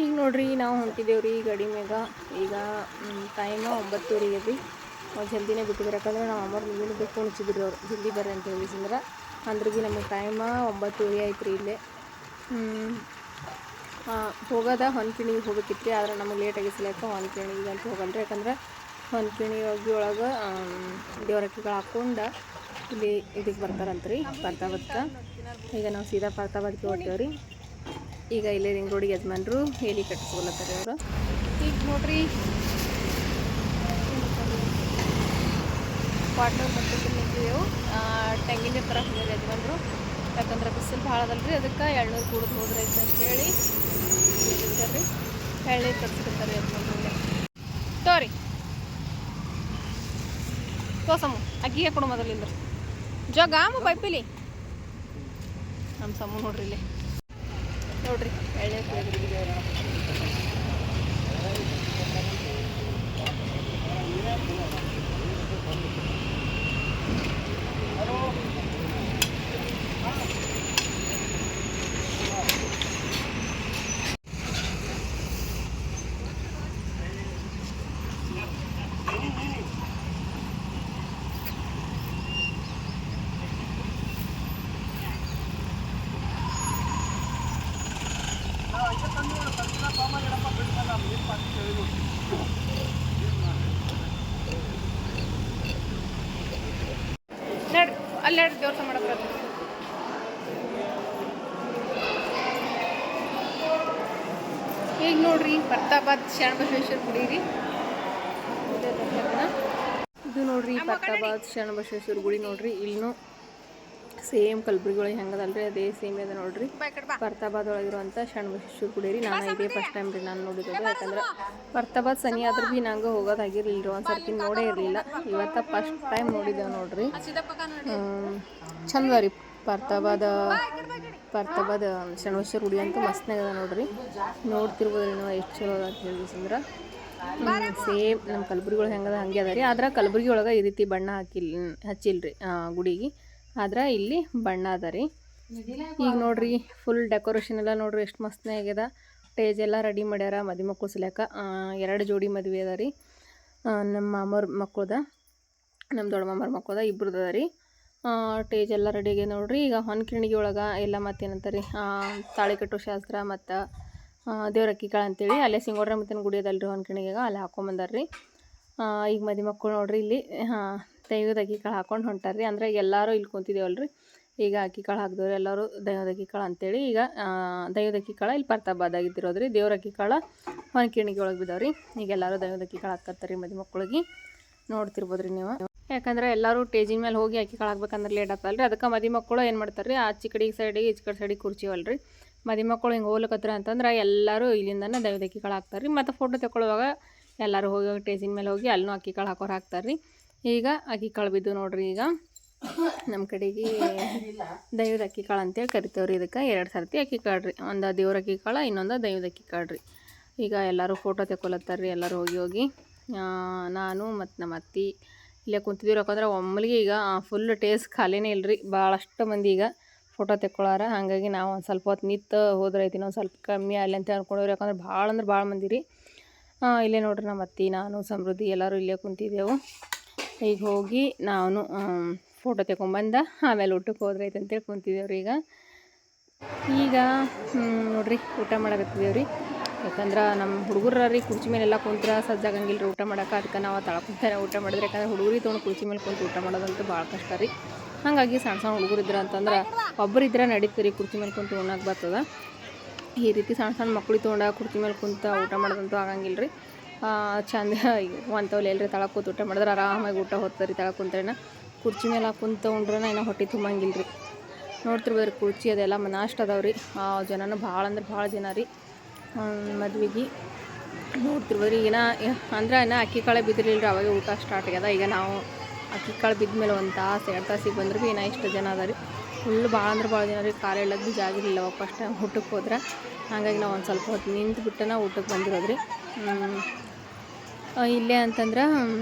ಈಗ ನೋಡ್ರಿ ನಾವು ಹೊಂಟಿದ್ದೇವ್ರಿ ಗಾಡಿ ಮ್ಯಾಗ. ಈಗ ಟೈಮ್ 9:30 ರೀ. ಜಲ್ದಿನೇ ಬಿಟ್ಟಿದ್ರು, ಯಾಕಂದ್ರೆ ನಾವು ಅಮ್ಮವ್ರು ಮುಂದಿನ ಫೋನ್ ಹಚ್ಚಿದ್ರು ಅವ್ರು ಜಲ್ದಿ ಬರ್ರಿ ಅಂತ ಹೇಳಿಸಿದ್ರೆ. ಅಂದ್ರೆ ಭೀ ನಮಗೆ ಟೈಮ್ 9:30 ಆಯ್ತು ರೀ. ಇಲ್ಲೇ ಹೋಗೋದ ಹೊನ್ಕಿಣಿಗೆ ಹೋಗ್ಬೇಕಿತ್ತು ರೀ. ಆದ್ರೆ ನಮಗೆ ಲೇಟ್ ಆಗಿಸ್ಲಾಕ ಹೊನ್ಕಿಣಿಗೆ ಅಂತ ಹೋಗಲ್ರಿ. ಯಾಕಂದ್ರೆ ಹೊನ್ಕಿಣಿ ಒಳಗೆ ದೇವರಕ್ಕಿಗಳು ಹಾಕ್ಕೊಂಡು ಇಲ್ಲಿ ಇದಕ್ಕೆ ಬರ್ತಾರಂತ್ರಿ ಪರ್ತಾಬಾದ್ಗೆ. ಈಗ ನಾವು ಸೀದಾ ಪರ್ತಾಬಾದ್ಗೆ ಹೋಗ್ತೇವ್ರಿ. ಈಗ ಇಲ್ಲೇ ರಿಂಗ್ ರೋಡಿಗೆ ಯಜಮಾನ್ರು ಹೇಳಿ ಕಟ್ಟಿಸ್ಕೊಳತ್ತಾರೆ ಅವರು. ಈಗ ನೋಡ್ರಿ ವಾಟರ್ ಮತ್ತೆ ನಿಂತಿದ್ದೆವು. ತೆಂಗಿನ ಥರ ಹೋಗ್ಯಾರ ಯಜಮಾನ್ರು. ಯಾಕಂದ್ರೆ ಬಿಸಿಲು ಭಾಳ ಅದಲ್ರಿ, ಅದಕ್ಕೆ ಎಳ್ನೀರು ಕುಡಿದು ಹೋದ್ರೆ ಐತೆ ಅಂತೇಳಿ ಇಲ್ಲಿರ್ರಿ ಎಳ್ನೀರು ಕಟ್ಸ್ಕೊತಾರೆ ಯಜಮಾನ್ರು. ತೋರಿ ತೋಸಮ್ಮು ಅಕ್ಕಿಗೆ ಕೊಡು ಮೊದಲಿಂದ ಜಗಾಮು ಪೈಪಿಲಿ ನಮ್ಮ ಸಮ್ಮು ನೋಡ್ರಿ ಇಲ್ಲಿ ನೋಡ್ರಿ ಎಳ್ನೀರು ಕುಡಿದ್ರಿ. ನಡ್ರಿ ಅಲ್ಲಿ ನಡ್ರಿ ದೇವ್ರ ಮಾಡಕ್ಕೆ. ಈಗ ನೋಡ್ರಿ ಪರ್ತಾಬಾದ್ ಶರಣಬಸವೇಶ್ವರ ಗುಡಿ ರೀ. ಇದು ನೋಡ್ರಿ ಪರ್ತಾಬಾದ್ ಶರಣಬಸವೇಶ್ವರ ಗುಡಿ ನೋಡ್ರಿ. ಇಲ್ಲೂ ಸೇಮ್ ಕಲಬುರ್ಗಿ ಒಳಗೆ ಹೆಂಗದಲ್ರಿ ಅದೇ ಸೇಮ್ ಇದೆ ನೋಡ್ರಿ. ಪರ್ತಾಬಾದ್ ಒಳಗಿರುವಂಥ ಶರಣಬಸವೇಶ್ವರ ಗುಡಿ ರೀ. ನಾನು ಇದೇ ಫಸ್ಟ್ ಟೈಮ್ ರೀ ನಾನು ನೋಡಿರೋದು. ಯಾಕಂದ್ರೆ ಪರ್ತಾಬಾದ್ ಸನಿ ಆದ್ರೂ ಭೀ ನಂಗೆ ಹೋಗೋದಾಗಿರ್ಲಿಲ್ಲ ರೀ. ಒಂದು ಸರ್ತಿ ನೋಡೇ ಇರಲಿಲ್ಲ. ಇವತ್ತು ಫಸ್ಟ್ ಟೈಮ್ ನೋಡಿದ್ದೇವೆ ನೋಡ್ರಿ. ಚಂದ ರೀ ಪರ್ತಾಬಾದ್ ಶರಣಬಸವೇಶ್ವರ ಗುಡಿ ಅಂತೂ ಮಸ್ತ್ನಾಗದ ನೋಡ್ರಿ. ನೋಡ್ತಿರ್ಬೋದ್ರಿ ನಾವು ಎಷ್ಟು ಚಲೋ ಅದ ಅಂತ ಹೇಳಿದ್ರೆ. ಸೇಮ್ ನಮ್ಮ ಕಲಬುರ್ಗಿ ಹೆಂಗದ ಹಂಗೆ ಅದ ರೀ. ಆದ್ರೆ ಕಲಬುರ್ಗಿ ಒಳಗೆ ಈ ರೀತಿ ಬಣ್ಣ ಹಚ್ಚಿಲ್ರಿ ಗುಡಿಗೆ. ಆದ್ರೆ ಇಲ್ಲಿ ಬಣ್ಣ ಅದ ರೀ. ಈಗ ನೋಡ್ರಿ ಫುಲ್ ಡೆಕೋರೇಷನ್ ಎಲ್ಲ ನೋಡ್ರಿ ಎಷ್ಟು ಮಸ್ತ್ನೇ ಆಗ್ಯದ. ಸ್ಟೇಜ್ ಎಲ್ಲ ರೆಡಿ ಮಾಡ್ಯಾರ ಮದುವೆ ಮಕ್ಕಳು ಸಲ್ಯಾಕ. 2 ಜೋಡಿ ಮದುವೆ ಅದ ರೀ. ನಮ್ಮ ಮಾಮವ್ರ ಮಕ್ಕಳದ, ನಮ್ಮ ದೊಡ್ಡ ಮಾಮವ್ರ ಮಕ್ಕಳದ, ಇಬ್ರದ್ದು ಅದ ರೀ. ಸ್ಟೇಜ್ ಎಲ್ಲ ರೆಡಿ ಆಗಿದೆ ನೋಡ್ರಿ. ಈಗ ಹೊನ್ಕಿಣಿಗೆ ಒಳಗೆ ಎಲ್ಲ ಮತ್ತೇನಂತಾರೆ ತಾಳಿ ಕಟ್ಟೋ ಶಾಸ್ತ್ರ ಮತ್ತು ದೇವ್ರಕ್ಕಿ ಕಾಳು ಅಂತೇಳಿ ಅಲ್ಲೇ ಸಿಂಗೋಡ್ರ ಮತ್ತಿನ ಗುಡಿ ಅದಲ್ರಿ ಹೊನ್ಕಿಣಿಗೆ ಅಲ್ಲಿ ಹಾಕೊಂಬಂದಾರ್ರಿ. ಈಗ ಮದುವೆ ಮಕ್ಕಳು ನೋಡ್ರಿ ಇಲ್ಲಿ ದೈವದ ಅಕ್ಕಿ ಕಾಳು ಹಾಕೊಂಡು ಹೊಂಟಾರ್ರಿ. ಅಂದ್ರೆ ಎಲ್ಲರೂ ಇಲ್ಲಿ ಕುಂತಿದ್ದೇವಲ್ರಿ. ಈಗ ಅಕ್ಕಿ ಕಾಳು ಹಾಕಿದವ್ರು ಎಲ್ಲರೂ ದೈವದ ಅಕ್ಕಿ ಕಾಳು ಅಂತೇಳಿ ಈಗ ದೈವದ ಅಕ್ಕಿ ಕಾಳು ಇಲ್ಲಿ ಪರ್ತಾಬಾದಾಗಿದ್ದಿರೋದ್ರಿ. ದೇವ್ರ ಅಕ್ಕಿ ಕಾಳು ಹೊನ್ಕಿಣಿಗೆ ಒಳಗೆ ಬಿದ್ದಾವ್ರಿ. ಈಗ ಎಲ್ಲರೂ ದೈವದ ಅಕ್ಕಿ ಕಾಳು ಹಾಕತ್ತಾರೆ ಮದುವೆ ಮಕ್ಕಳಿಗೆ. ನೋಡ್ತಿರ್ಬೋದ್ರಿ ನೀವು. ಯಾಕಂದ್ರೆ ಎಲ್ಲರೂ ಸ್ಟೇಜಿನ ಮೇಲೆ ಹೋಗಿ ಅಕ್ಕಿ ಕಾಳು ಹಾಕ್ಬೇಕಂದ್ರೆ ಲೇಟ್ ಆಗ್ತಲ್ರಿ. ಅದಕ್ಕೆ ಮದುವೆ ಮಕ್ಕಳು ಏನು ಮಾಡ್ತಾರೆ ರೀ, ಆಚೆ ಕಡೆ ಸೈಡಿಗೆ ಈಚೆ ಕಡೆ ಸೈಡಿಗೆ ಕುರ್ಚಿವಲ್ರಿ. ಮದುವೆ ಮಕ್ಕಳು ಹಿಂಗೆ ಹೋಗ್ಲಕತ್ರ ಅಂತಂದ್ರೆ ಎಲ್ಲರೂ ಇಲ್ಲಿಂದನೇ ದೈವದ ಅಕ್ಕಿ ಕಾಳು ಹಾಕ್ತಾರೆ ರೀ. ಮತ್ತು ಫೋಟೋ ತಗೊಳ್ಳುವಾಗ ಎಲ್ಲರೂ ಹೋಗಿ ಸ್ಟೇಜಿನ ಮೇಲೆ ಹೋಗಿ ಅಲ್ಲೂ ಅಕ್ಕಿ ಕಾಳು ಹಾಕೋರು ಹಾಕ್ತಾರೆ ರೀ. ಈಗ ಅಕ್ಕಿ ಕಾಳು ಬಿದ್ದು ನೋಡ್ರಿ. ಈಗ ನಮ್ಮ ಕಡೆಗೆ ದೈವದ ಅಕ್ಕಿ ಕಾಳು ಅಂತೇಳಿ ಕರಿತೇವ್ರಿ. ಇದಕ್ಕೆ 2 ಸರ್ತಿ ಅಕ್ಕಿ ಕಾಳು ರೀ. ಒಂದು ದೇವ್ರ ಅಕ್ಕಿ ಕಾಳು, ಇನ್ನೊಂದು ದೈವದ ಅಕ್ಕಿ ಕಾಳು ರೀ. ಈಗ ಎಲ್ಲರೂ ಫೋಟೋ ತಗೊಳತ್ತಾರ್ರಿ. ಎಲ್ಲರೂ ಹೋಗಿ ನಾನು ಮತ್ತು ನಮ್ಮ ಅತ್ತಿ ಇಲ್ಲೇ ಕುಂತಿದ್ದೀವಿ. ಯಾಕಂದ್ರೆ ಒಮ್ಮಲಿಗೆ ಈಗ ಫುಲ್ ಟೇಸ್ಟ್ ಖಾಲಿನೇ ಇಲ್ಲರಿ. ಭಾಳಷ್ಟು ಮಂದಿ ಈಗ ಫೋಟೋ ತೆಕ್ಕೊಳ್ಳಾರ. ಹಾಗಾಗಿ ನಾವು ಒಂದು ಸ್ವಲ್ಪ ಹೊತ್ತು ನಿಂತು ಹೋದ್ರೆ ಐತಿ, ಒಂದು ಸ್ವಲ್ಪ ಕಮ್ಮಿ ಅಲ್ಲಿ ಅಂತ ಅಂದ್ಕೊಂಡ್ರಿ. ಯಾಕಂದ್ರೆ ಭಾಳ ಮಂದಿ ರೀ. ಇಲ್ಲೇ ನೋಡ್ರಿ ನಮ್ಮ ಅತ್ತಿ, ನಾನು, ಸಮೃದ್ಧಿ ಎಲ್ಲರೂ ಇಲ್ಲೇ ಕುಂತಿದ್ದೆವು. ಈಗ ಹೋಗಿ ನಾನು ಫೋಟೋ ತೆಕೊಂಬಂದ ಆಮೇಲೆ ಊಟಕ್ಕೆ ಹೋದ್ರೈತೆ ಅಂತೇಳಿ ಕುಂತಿದ್ದೇವ್ರಿ. ಈಗ ನೋಡ್ರಿ ಊಟ ಮಾಡಕತ್ತಿದ್ದೇವ್ರಿ. ಯಾಕಂದ್ರೆ ನಮ್ಮ ಹುಡುಗರು ಕುರ್ಚಿ ಮೇಲೆಲ್ಲ ಕುಂತ್ರೆ ಸಜ್ಜಾಗಂಗಿಲ್ಲ ರೀ ಊಟ ಮಾಡೋಕೆ. ಅದಕ್ಕೆ ನಾವು ತಳ್ಕೊಂತಾರೆ ಊಟ ಮಾಡಿದ್ರೆ. ಯಾಕಂದ್ರೆ ಹುಡುಗರು ತೊಗೊಂಡು ಕುರ್ಚಿ ಮೇಲೆ ಕುಂತು ಊಟ ಮಾಡೋದಂತೂ ಭಾಳ ಕಷ್ಟ ರೀ. ಹಾಗಾಗಿ ಸಣ್ಣ ಹುಡುಗರು ಇದ್ರೆ ಅಂತಂದ್ರೆ ಒಬ್ಬರಿದ್ರೆ ನಡೀತೀರಿ, ಕುರ್ಚಿ ಮೇಲೆ ಕುಂತು ಉಣ್ಣಕ್ಕೆ ಬರ್ತದೆ. ಈ ರೀತಿ ಸಣ್ಣ ಮಕ್ಳಿಗೆ ತೊಗೊಂಡು ಕುರ್ಚಿ ಮೇಲೆ ಕುಂತು ಊಟ ಮಾಡೋದಂತೂ ಆಗಂಗಿಲ್ಲ ರೀ. ಚಂದ ಒಂತವಲ್ಲಿ ಎಲ್ಲರಿ ತಳಕ್ಕೆ ಕೂತು ಊಟ ಮಾಡಿದ್ರೆ ಆರಾಮಾಗಿ ಊಟ ಹೋಗ್ತಾರೆ ರೀ. ತಳಕ್ಕೆ ಕುಂತ್ರೇನ ಕುರ್ಚಿ ಮೇಲೆ ಕುಂತು ಉಂಡ್ರೆ ಏನೋ ಹೊಟ್ಟೆ ತುಂಬಂಗಿಲ್ಲ ರೀ. ನೋಡ್ತಿರ್ಬೋದ್ರಿ ಕುರ್ಚಿ ಅದೆಲ್ಲ ಮನಾಷ್ಟು ಅದಾವ್ರಿ. ಜನನೂ ಭಾಳ ಅಂದ್ರೆ ಭಾಳ ಜನ ರೀ ಮದ್ವೆಗೆ. ನೋಡ್ತಿರ್ಬೋದ್ರಿ. ಈಗ ಅಂದ್ರೆ ಅಕ್ಕಿ ಕಾಳು ಬಿದ್ದಿರಲಿಲ್ಲ ರೀ. ಅವಾಗೆ ಊಟ ಸ್ಟಾರ್ಟ್ ಆಗ್ಯದ. ಈಗ ನಾವು ಅಕ್ಕಿ ಕಾಳು ಬಿದ್ದ ಮೇಲೆ 1 ತಾಸು 2 ತಾಸಿಗೆ ಬಂದ್ರೆ ಭೀ ಇಷ್ಟು ಜನ ಅದ ರೀ. ಫುಲ್ ಭಾಳ ಅಂದ್ರೆ ಭಾಳ ಜನ ರೀ. ಕಾಲು ಎಳ್ಳಕ್ಕೆ ಭೀ ಜಾಗಿರಲಿಲ್ಲ ಅವಾಗ ಫಸ್ಟ್ ಟೈಮ್ ಊಟಕ್ಕೆ ಹೋದ್ರೆ. ಹಾಗಾಗಿ ನಾವು ಒಂದು ಸ್ವಲ್ಪ ಹೊತ್ತು ನಿಂತು ಬಿಟ್ಟು ಊಟಕ್ಕೆ ಬಂದಿರೋದ್ರಿ. ಇಲ್ಲೇ ಅಂತಂದ್ರೆ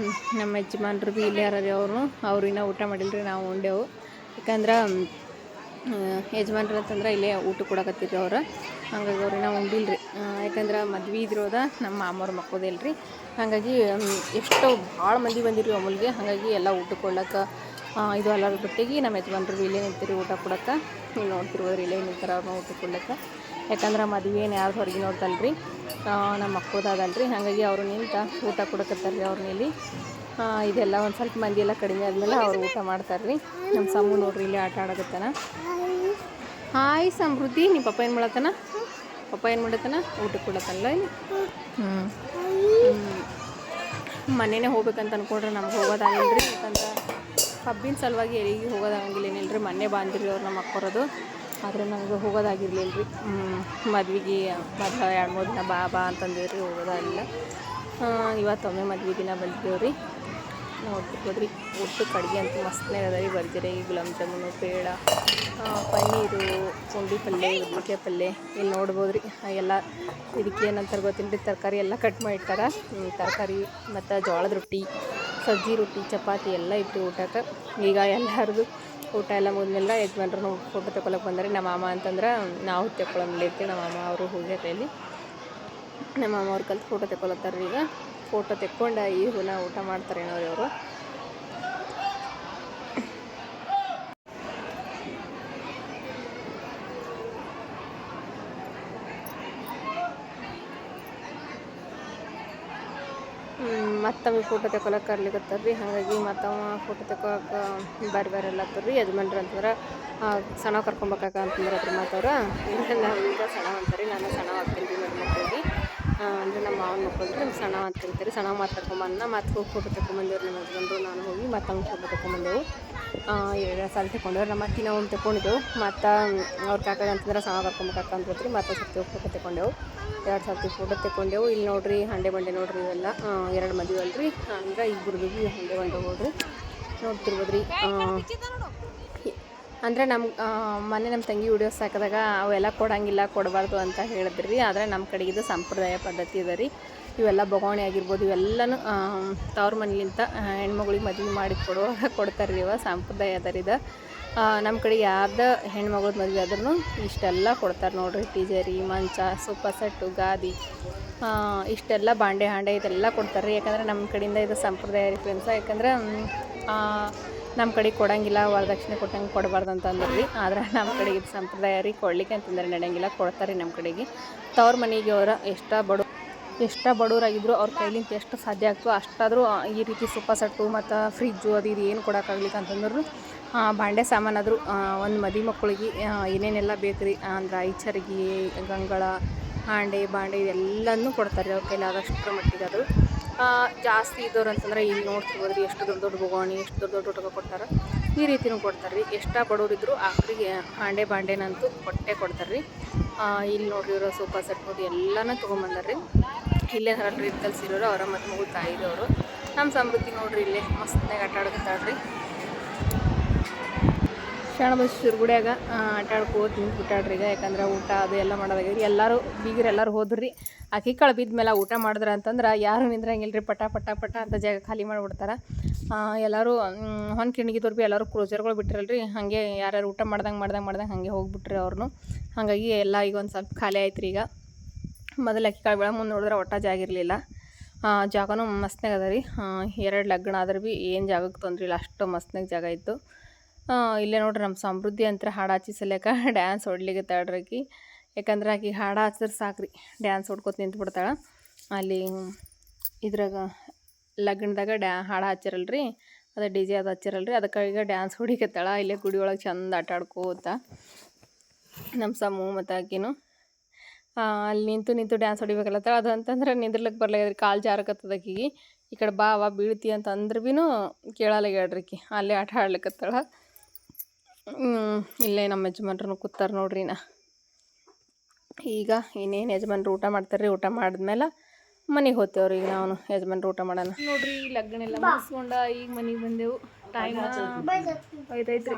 ನಮ್ಮ ಯಜಮಾನ್ರು ಭೀ ಇಲ್ಲೇ ಯಾರು ರೀ. ಅವ್ರು ಇನ್ನೂ ಊಟ ಮಾಡಿಲ್ಲ ರೀ. ನಾವು ಉಂಡೆವು. ಯಾಕಂದ್ರೆ ಯಜಮಾನ್ರು ಅಂತಂದ್ರೆ ಇಲ್ಲೇ ಊಟ ಕೊಡಕತ್ತಿದ್ರು ಅವ್ರು. ಹಾಗಾಗಿ ಅವ್ರಿನ ಉಂಡಿಲ್ರಿ. ಯಾಕಂದ್ರೆ ಮದ್ವೆ ಇದ್ರೋದ ನಮ್ಮ ಮಾಮವ್ರ ಮಕ್ಕೋದಿಲ್ರಿ. ಹಾಗಾಗಿ ಎಷ್ಟೋ ಭಾಳ ಮಂದಿ ಬಂದಿರಿ ಅಮೂಲ್ಗೆ. ಹಾಗಾಗಿ ಎಲ್ಲ ಊಟಕ್ಕೆ ಕೊಡ್ಲಕ್ಕೆ ಇದು ಎಲ್ಲರ ಬಿಟ್ಟಿಗೆ ನಮ್ಮ ಯಜಮಾನ್ರು ಇಲ್ಲೇ ನಿಂತಿರಿ ಊಟ ಕೊಡಕ್ಕೆ. ನೀವು ನೋಡ್ತಿರ್ಬೋದ್ರಿ ಇಲ್ಲೇ ನಿಂತಾರ ಅವ್ರನ್ನ ಊಟ ಕೊಡ್ಲಕ್ಕೆ. ಯಾಕಂದ್ರೆ ಮದುವೆ ಏನು ಯಾರು ಹೊರಗೆ ನೋಡ್ತಲ್ರಿ, ನಮ್ಮ ಮಕ್ಕಳದಲ್ರಿ. ಹಾಗಾಗಿ ಅವರು ನಿಂತ ಊಟ ಕೊಡಕತ್ತಾರ್ರಿ ಅವ್ರನ್ನ ಇಲ್ಲಿ. ಇದೆಲ್ಲ ಒಂದು ಸ್ವಲ್ಪ ಮಂದಿ ಎಲ್ಲ ಕಡಿಮೆ ಆದಮೇಲೆ ಅವ್ರು ಊಟ ಮಾಡ್ತಾರ್ರಿ. ನಮ್ಮ ಸಮೂ ನೋಡ್ರಿ ಇಲ್ಲಿ ಆಟ ಆಡಕತ್ತಾನ. ಹಾಯ್ ಸಮೃದ್ಧಿ, ನಿಮ್ಮ ಪಪ್ಪ ಏನು ಮಾಡತ್ತಾನ? ಪಪ್ಪ ಏನು ಮಾಡತ್ತಾನ? ಊಟಕ್ಕೆ ಕೊಡತ್ತಲ್ಲ ಇಲ್ಲಿ. ಮನೆಯೇ ಹೋಗ್ಬೇಕಂತ ಅಂದ್ಕೊಂಡ್ರೆ ನಮ್ಗೆ ಹೋಗೋದಾಗಿಲ್ರಿ. ಯಾಕಂದ್ರೆ ಹಬ್ಬಿನ ಸಲುವಾಗಿ ಎಲ್ಲಿಗೆ ಹೋಗೋದಾಗಂಗಿಲ್ಲ ಏನಿಲ್ಲ ರೀ. ಮೊನ್ನೆ ಬಂದಿರಿ ಅವ್ರು ನಮ್ಮ ಅಕ್ಕೋರದು, ಆದರೆ ನನಗೆ ಹೋಗೋದಾಗಿರ್ಲಿಲ್ಲ ರೀ. ಮದ್ವೆಗೆ ಮೊದಲು 2-3 ದಿನ ಬಾ ಅಂತಂದೇವ್ರಿ, ಹೋಗೋದಾಗಿಲ್ಲ. ಇವತ್ತೊಮ್ಮೆ ಮದ್ವೆ ದಿನ ಬಂದಿದ್ದೇವೆ ರೀ. ನೋಡ್ತಿರ್ಬೋದ್ರಿ ಊಟಕ್ಕೆ ಅಡುಗೆ ಅಂತೂ ಮಸ್ತ್ನೇ ಅದ ರೀ. ಬರ್ಜರಿ, ಗುಲಾಬ್ ಜಾಮೂನು, ಪೇಡ, ಪನ್ನೀರು, ಪುಂಡಿ ಪಲ್ಯ, ಉದ್ದಿಕಾಯಿ ಪಲ್ಯ. ಇಲ್ಲಿ ನೋಡ್ಬೋದ್ರಿ ಎಲ್ಲ. ಇದಕ್ಕೆ ಏನಂತಾರೆ ಗೊತ್ತಿಲ್ಲ ರೀ, ತರಕಾರಿ ಎಲ್ಲ ಕಟ್ ಮಾಡಿಟ್ಟಾರ. ತರಕಾರಿ ಮತ್ತು ಜೋಳದ ರೊಟ್ಟಿ, ಸಜ್ಜಿ ರೊಟ್ಟಿ, ಚಪಾತಿ ಎಲ್ಲ ಇಟ್ಟು ಊಟಕ್ಕೆ. ಈಗ ಎಲ್ಲರದು ಊಟ ಎಲ್ಲ ಮುಗಿದ್ಮೇಲೆ ಯಜಮಾನ್ರು ಫೋಟೋ ತಗೊಳಕ್ಕೆ ಬಂದರೆ. ನಮ್ಮ ಮಾಮ ಅಂತಂದ್ರೆ ನಾವು ತಗೊಳ್ಳೋಂಗಿಲ್ಲ ಇರ್ತೀವಿ. ನಮ್ಮ ಮಾಮ ಅವರು ಹೋಗ್ಯಾರ ಇಲ್ಲಿ. ನಮ್ಮ ಮಾಮ ಅವ್ರು ಕಲ್ತು ಫೋಟೋ ತಗೊಳತ್ತಾರ ಈಗ. ಫೋಟೋ ತೆಕ್ಕೊಂಡು ಈ ಹೂನ ಊಟ ಮಾಡ್ತಾರೇನೋ ರೀ ಅವರು. ಮತ್ತವ ಫೋಟೋ ತಗೊಳಕ್ಕೆ ಕರ್ಲಿಕತ್ತಾರ ರೀ. ಹಾಗಾಗಿ ಮತ್ತವ ಫೋಟೋ ತಗೊಳಕ್ಕೆ ಬೇರೆ ಎಲ್ಲತ್ತರಿ. ಯಜಮಾನ್ರು ಅಂತಂದ್ರೆ ಸಣ್ಣ ಕರ್ಕೊಬೇಕಾಕ ಅಂತಂದ್ರೆ ಅದ್ರ ಮಾತವ್ರ. ಈಗ ಸಣ್ಣ ಅಂತಾರೆ, ನಾನು ಸಣ್ಣ ಆಗ್ತೀನಿ ರೀ ನನ್ನ ಮಕ್ಕಳಿಗೆ. ಅಂದರೆ ನಮ್ಮ ಮಾವನ ಮಕ್ಕಳು ರೀ ಸಣ್ಣ ಅಂತ ಕರಿತಾರೆ. ಸಣ್ಣ ಮಾತು ಕರ್ಕೊಂಬಂದ ಮತ್ತೆ ಹೋಗಿ ಫೋಟೋ ತಗೊಂಬಂದೇವ್ರಿ. ನಮ್ಮ ಹಸ್ಬೆಂಡ್ರು ನಾನು ಹೋಗಿ ಮತ್ತೆ ಅವ್ನು ಫೋಟೋ ತಗೊಂಬಂದೆವು. 2 ಸಾಲ ತಗೊಂಡೇವ್ರಿ. ನಮ್ಮ ಅತ್ತಿ ನಾವು ತಗೊಂಡಿದ್ದೆವು. ಮತ್ತು ಅವ್ರ ಕಾಕಾಗ ಅಂತಂದ್ರೆ ಸಣ್ಣ ಕರ್ಕೊಬೇಕಾಕ ಅಂತಂದ್ರಿ. ಮತ್ತೆ ಸರ್ತಿ ಫೋಟೋ ತಗೊಂಡೆವು. 2 ಸರ್ತಿ ಫೋಟೋ ತಗೊಂಡೆವು. ಇಲ್ಲಿ ನೋಡ್ರಿ ಹಂಡೆ ಬಂಡೆ ನೋಡ್ರಿ, ಇವೆಲ್ಲ 2 ಮದುವೆ ಅಲ್ರಿ. ಅಂದ್ರೆ ಇಬ್ಬರದು ಭೀ ಹಂಡೆ ಬಂಡೆ ನೋಡ್ರಿ, ನೋಡ್ತಿರ್ಬೋದ್ರಿ. ಅಂದರೆ ಮೊನ್ನೆ ನಮ್ಮ ತಂಗಿ ವಿಡಿಯೋಸ್ ಹಾಕಿದಾಗ ಅವೆಲ್ಲ ಕೊಡೋಂಗಿಲ್ಲ, ಕೊಡಬಾರ್ದು ಅಂತ ಹೇಳಿದ್ರಿ. ಆದರೆ ನಮ್ಮ ಕಡೆಗೆ ಇದು ಸಂಪ್ರದಾಯ ಪದ್ಧತಿ ಇದೆ ರೀ. ಇವೆಲ್ಲ ಬೊಗವಣೆ ಆಗಿರ್ಬೋದು, ಇವೆಲ್ಲನೂ ತವ್ರ ಮನೆಲಿಂತ ಹೆಣ್ಮಗಳಿಗೆ ಮದುವೆ ಮಾಡಿ ಕೊಡ್ತಾರೆ ರೀ. ಇವ ಸಂಪ್ರದಾಯ ಅದ ರೀ ಇದು. ನಮ್ಮ ಕಡೆ ಯಾರ್ದು ಹೆಣ್ಮಗಳದ್ದು ಮದುವೆ ಆದ್ರೂ ಇಷ್ಟೆಲ್ಲ ಕೊಡ್ತಾರೆ ನೋಡ್ರಿ. ಟೀಜರಿ, ಮಂಚ, ಸೋಫಾ ಸೆಟ್ಟು, ಗಾದಿ, ಇಷ್ಟೆಲ್ಲ ಬಾಂಡೆ ಹಾಂಡೆ ಇದೆಲ್ಲ ಕೊಡ್ತಾರೆ ರೀ. ಯಾಕಂದರೆ ನಮ್ಮ ಕಡೆಯಿಂದ ಇದು ಸಂಪ್ರದಾಯ ರೀ ಫ್ರೆಂಡ್ಸ. ಯಾಕಂದ್ರೆ ನಮ್ಮ ಕಡೆ ಕೊಡೋಂಗಿಲ್ಲ, ವರದಕ್ಷಿಣೆ ಕೊಟ್ಟಂಗೆ ಕೊಡಬಾರ್ದು ಅಂತ ಅಂದ್ರಿ. ಆದ್ರೆ ನಮ್ಮ ಕಡೆಗೆ ಇದು ಸಂಪ್ರದಾಯ ರೀ. ಕೊಡ್ಲಿಕ್ಕೆ ಅಂತಂದ್ರೆ ನಡೆಯಂಗಿಲ್ಲ, ಕೊಡ್ತಾರೆ ರೀ ನಮ್ಮ ಕಡೆಗೆ. ತವ್ರ ಮನೆಗೆ ಅವರ ಎಷ್ಟು ಬಡವರಾಗಿದ್ರು ಅವ್ರ ಕೈಲಿಂತ ಎಷ್ಟು ಸಾಧ್ಯ ಆಗ್ತೋ ಅಷ್ಟಾದರೂ ಈ ರೀತಿ ಸೋಫಾ ಸೆಟ್ಟು ಮತ್ತು ಫ್ರಿಜ್ಜು ಅದು ಇದು ಏನು ಕೊಡೋಕ್ಕಾಗ್ಲಿಕ್ಕೆ ಅಂತಂದ್ರು ಬಾಂಡೆ ಸಾಮಾನಾದರೂ ಒಂದು ಮದುವೆ ಮಕ್ಕಳಿಗೆ ಏನೇನೆಲ್ಲ ಬೇಕು ರೀ ಅಂದ್ರೆ ಐಚರ್ಗಿ, ಗಂಗಳ, ಹಾಂಡೆ ಬಾಂಡೆ ಇವೆಲ್ಲನೂ ಕೊಡ್ತಾರೆ ಅವ್ರ ಕೈಲಿ ಆದಷ್ಟರ ಮಟ್ಟಿಗೆ. ಅದು ಜಾಸ್ತಿ ಇದ್ದವ್ರು ಅಂತಂದ್ರೆ ಇಲ್ಲಿ ನೋಡ್ತಿರ್ಬೋದ್ರಿ ಎಷ್ಟು ದೊಡ್ಡ ದೊಡ್ಡ ಬೊಗವಣಿ, ಎಷ್ಟು ದೊಡ್ಡ ದೊಡ್ಡ ಊಟ ಕೊಡ್ತಾರೆ. ಈ ರೀತಿಯೂ ಕೊಡ್ತಾರೆ ರೀ. ಎಷ್ಟು ಬಡವರಿದ್ರು ಆಖರಿಗೆ ಹಾಂಡೆ ಬಾಂಡೆನಂತೂ ಕೊಡ್ತಾರೆ ರೀ. ಇಲ್ಲಿ ನೋಡ್ರಿ ಇವರು ಸೋಫಾ ಸೆಟ್ ನೋಡಿ ಎಲ್ಲನೂ ತೊಗೊಂಬಂದಾರ್ರಿ. ಇಲ್ಲೇ ಹರಲ್ರಿ ಕಲ್ಸಿರೋರು ಅವರ ಮತ್ತು ಮಗು ತಾಯಿದವರು. ನಮ್ಮ ಸಮೃದ್ಧಿ ನೋಡ್ರಿ ಇಲ್ಲೇ ಮಸ್ತ್ನಾಗ ಆಟ ಆಡ್ಕೊತಾಳ್ರಿ. ಶರಣಬಸವೇಶ್ವರ ಗುಡಿಯಾಗ ಆಟ ಆಡ್ಕೋತ ನಿಂತ್ಬಿಟ್ಟಾಡ್ರಿ ಈಗ. ಯಾಕಂದ್ರೆ ಊಟ ಅದು ಎಲ್ಲ ಮಾಡೋದಾಗ್ಯದ. ಎಲ್ಲರೂ ಬೀಗರೆಲ್ಲರೂ ಹೋದ್ರಿ. ಆಕಿ ಕಳ ಬಿದ್ಮೇಲೆ ಊಟ ಮಾಡಿದ್ರೆ ಅಂತಂದ್ರೆ ಯಾರು ನಿಂದ್ರಂಗಿಲ್ಲ ರೀ. ಪಟ ಪಟ ಪಟ ಅಂತ ಜಾಗ ಖಾಲಿ ಮಾಡಿಬಿಡ್ತಾರೆ. ಎಲ್ಲರೂ ಹೊನ್ ಕಿಣಿಗಿದವ್ರು ಭೀ ಎಲ್ಲರೂ ಕ್ಲೋಸರ್ಗಳು ಬಿಟ್ಟಿರಲ್ರಿ. ಹಾಗೆ ಯಾರ್ಯಾರು ಊಟ ಮಾಡ್ದಂಗೆ ಹಾಗೆ ಹೋಗ್ಬಿಟ್ರಿ ಅವ್ರನ್ನು. ಹಾಗಾಗಿ ಎಲ್ಲ ಈಗ ಒಂದು ಸ್ವಲ್ಪ ಖಾಲಿ ಆಯ್ತು ರೀ ಈಗ. ಮೊದಲು ಅಕ್ಕಿ ಕಾಳು ಬೆಳ ಮುಂದೆ ನೋಡಿದ್ರೆ ಒಟ್ಟ ಜಾಗ ಇರಲಿಲ್ಲ. ಜಾಗನೂ ಮಸ್ತ್ನಾಗ ಅದ ರೀ. 2 ಲಗ್ನ ಆದ್ರೆ ಭೀ ಏನು ಜಾಗಕ್ಕೆ ತೊಂದ್ರೆ ಇಲ್ಲ, ಅಷ್ಟು ಮಸ್ತ್ನಾಗ ಜಾಗ ಇತ್ತು. ಇಲ್ಲೇ ನೋಡ್ರಿ ನಮ್ಮ ಸಮೃದ್ಧಿ ಅಂತ ಹಾಡು ಹಚ್ಚಿ ಸಲ್ಯಾಕ ಡ್ಯಾನ್ಸ್ ಹೊಡ್ಲಿಕ್ಕೆ ಆಕಿ. ಯಾಕಂದ್ರೆ ಆಕಿ ಹಾಡು ಹಚ್ಚಿದ್ರೆ ಸಾಕ್ರಿ ಡ್ಯಾನ್ಸ್ ಹೊಡ್ಕೊತ ನಿಂತ್ಬಿಡ್ತಾಳೆ. ಅಲ್ಲಿ ಇದ್ರಾಗ ಲಗ್ನದಾಗ ಹಾಡು ಹಚ್ಚಿರಲ್ರಿ, ಅದು DJ ಅದು ಹಚ್ಚಿರಲ್ರಿ, ಅದಕ್ಕೆ ಈಗ ಡ್ಯಾನ್ಸ್ ಹೊಡಿಕತ್ತಾಳ. ಇಲ್ಲೇ ಗುಡಿ ಒಳಗೆ ಚಂದ ಆಟ ಆಡ್ಕೋತ ನಮ್ಮ ಸಮೂ ಮತ್ತು ಆಕಿನೂ ಅಲ್ಲಿ ನಿಂತು ಡ್ಯಾನ್ಸ್ ಹೊಡಿಬೇಕಲ್ಲತ್ತಾಳ. ಅದು ಅಂತಂದ್ರೆ ನಿಂದ್ರಲಿಕ್ಕೆ ಬರ್ಲಾಗ್ಯದ್ರಿ, ಕಾಲು ಜಾರಕತ್ತದ ಆಕಿಗೆ. ಈ ಕಡೆ ಬಾ ಬೀಳ್ತಿ ಅಂತ ಅಂದ್ರೆ ಭೀ ಕೇಳಲ್ಲ ಹೇಳ್ರಿ ಆಕಿ. ಅಲ್ಲೇ ಆಟ ಆಡ್ಲಿಕ್ಕತ್ತಾಳ. ಇಲ್ಲೇ ನಮ್ಮ ಯಜಮಾನ್ರು ಕೂತಾರೆ ನೋಡ್ರಿ. ಈಗ ಇನ್ನೇನು ಯಜಮಾನ್ರು ಊಟ ಮಾಡ್ತಾರೆ. ಊಟ ಮಾಡಿದ್ಮೇಲೆ ಮನೆಗೆ ಹೋಗ್ತೇವ್ರಿ. ಈಗ ನಾವು ಯಜಮಾನ್ರು ಊಟ ಮಾಡೋಣ ನೋಡ್ರಿ. ಲಗ್ನ ಎಲ್ಲ ಮುಗಿಸ್ಕೊಂಡ ಈಗ ಮನೆಗೆ ಬಂದೆವು. ಟೈಮ್ 5 ಐತ್ರಿ.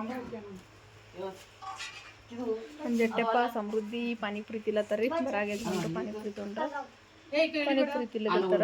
ಒಂದು ಜಟ್ಟೆಪ್ಪ ಸಮೃದ್ಧಿ ಪಾನಿಪುರಿ ತಿಲ್ಲತ್ತಾರ್ರಿ. ಬರಾಗ ಯಜಮಾನ್ರು ಪಾನಿಪುರಿ ತೊಗೊಂಡ್ರೆ ಪಾನಿಪುರಿ ತಿಲ್ಲತ್ತಾರ.